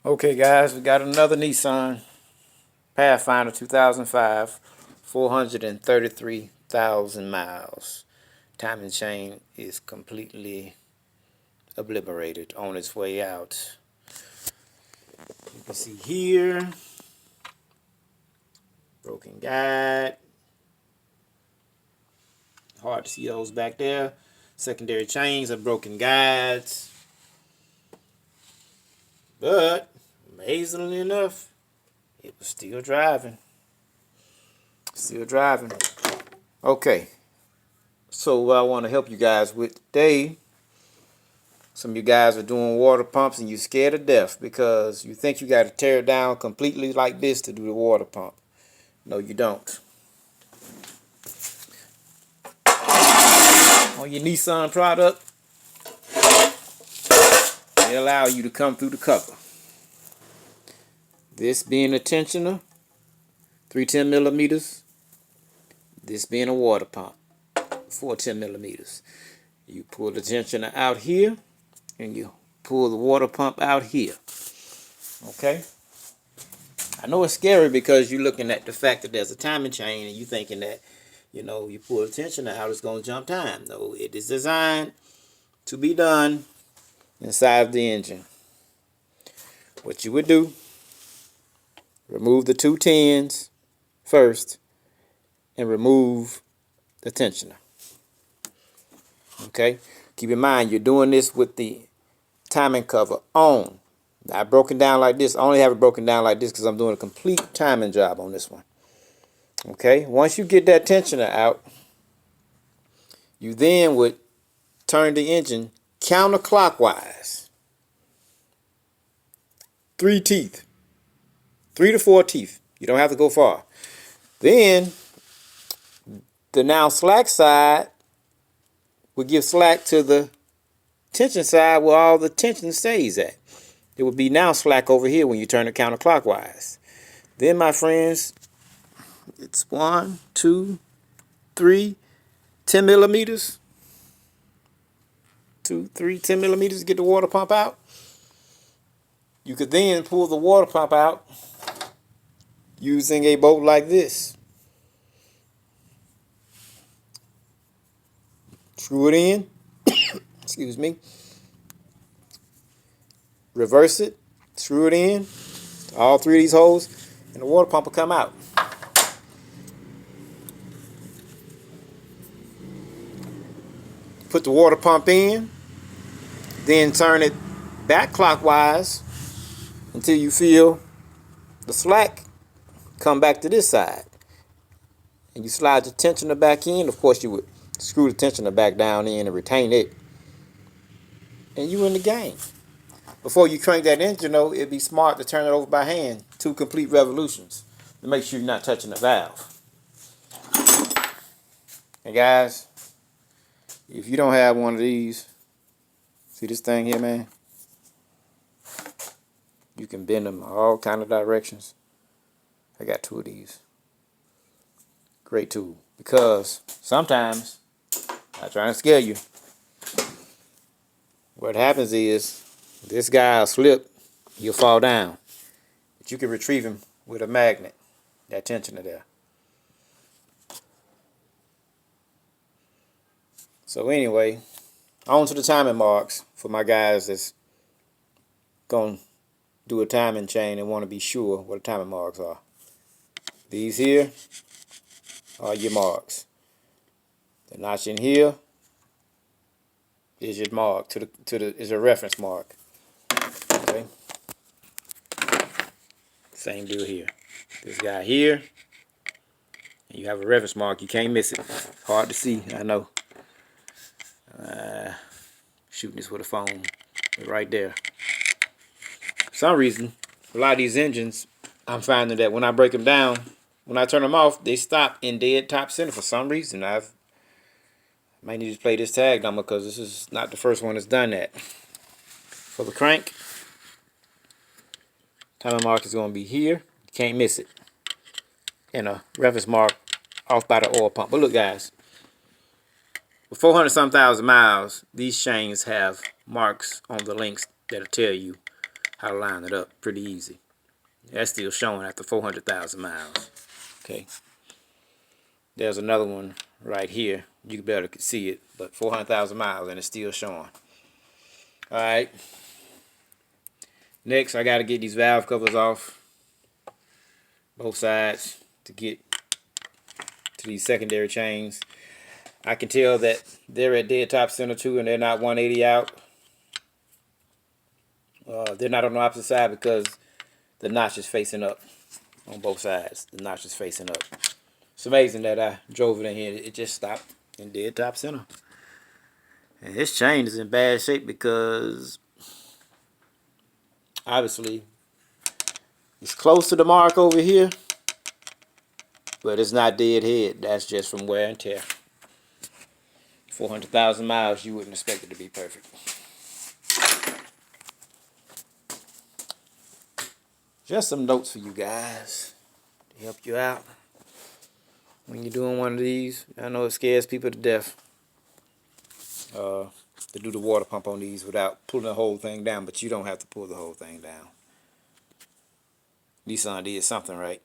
Okay, guys, we got another Nissan Pathfinder 2005, 433,000 miles. Timing chain is completely obliterated on its way out. You can see here, broken guide. Hard to see those back there. Secondary chains are broken guides. But, amazingly enough, it was still driving. Still driving. Okay. So what I want to help you guys with today, some of you guys are doing water pumps and you're scared to death because you think you got to tear it down completely like this to do the water pump. No, you don't. On your Nissan product, they allow you to come through the cover. This being a tensioner, 310 millimeters. This being a water pump, 410 millimeters. You pull the tensioner out here and you pull the water pump out here. Okay? I know it's scary because you're looking at the fact that there's a timing chain and you're thinking that, you pull the tensioner out, it's going to jump time. No, it is designed to be done inside of the engine. What you would do, remove the two tens first and remove the tensioner. Okay? Keep in mind, you're doing this with the timing cover on. Now, I've broken down like this. I only have it broken down like this because I'm doing a complete timing job on this one. Okay? Once you get that tensioner out, you then would turn the engine counterclockwise. 3 teeth. 3 to 4 teeth. You don't have to go far. Then, the now slack side would give slack to the tension side where all the tension stays at. It would be now slack over here when you turn it counterclockwise. Then, my friends, it's 1, 2, 3, 10 millimeters. 2, 3, 10 millimeters to get the water pump out. You could then pull the water pump out using a bolt like this. Screw it in. Excuse me. Reverse it. Screw it in. All 3 of these holes. And the water pump will come out. Put the water pump in. Then turn it back clockwise until you feel the slack come back to this side. And you slide the tensioner back in. Of course, you would screw the tensioner back down in and retain it. And you in the game. Before you crank that engine, though, it'd be smart to turn it over by hand 2 complete revolutions to make sure you're not touching the valve. And guys, if you don't have one of these, see this thing here, man? You can bend them all kind of directions. I got 2 of these. Great tool. Because sometimes, I'm trying to scare you, what happens is this guy will slip, he'll fall down. But you can retrieve him with a magnet, that tensioner there. So anyway, on to the timing marks for my guys that's going to do a timing chain and want to be sure what the timing marks are. These here are your marks. The notch in here is your mark is a reference mark. Okay. Same deal here. This guy here, and you have a reference mark. You can't miss it. Hard to see, I know. Shooting this with a phone, but right there. For some reason, a lot of these engines, I'm finding that when I break them down, when I turn them off, they stop in dead top center for some reason. I might need to play this tag number because this is not the first one that's done that. For the crank, timing mark is going to be here. You can't miss it. And a reference mark off by the oil pump. But look, guys, with 400-some thousand miles, these chains have marks on the links that'll tell you how to line it up. Pretty easy. That's still showing after 400,000 miles. Okay. There's another one right here. You better could see it, but 400,000 miles and it's still showing. Alright. Next, I got to get these valve covers off. Both sides to get to these secondary chains. I can tell that they're at dead top center too, and they're not 180 out. They're not on the opposite side because the notch is facing up on both sides. The notch is facing up. It's amazing that I drove it in here. It just stopped in dead top center. And this chain is in bad shape because obviously it's close to the mark over here, but it's not dead head. That's just from wear and tear. 400,000 miles, you wouldn't expect it to be perfect. Just some notes for you guys to help you out when you're doing one of these. I know it scares people to death to do the water pump on these without pulling the whole thing down, but you don't have to pull the whole thing down. Nissan did something right.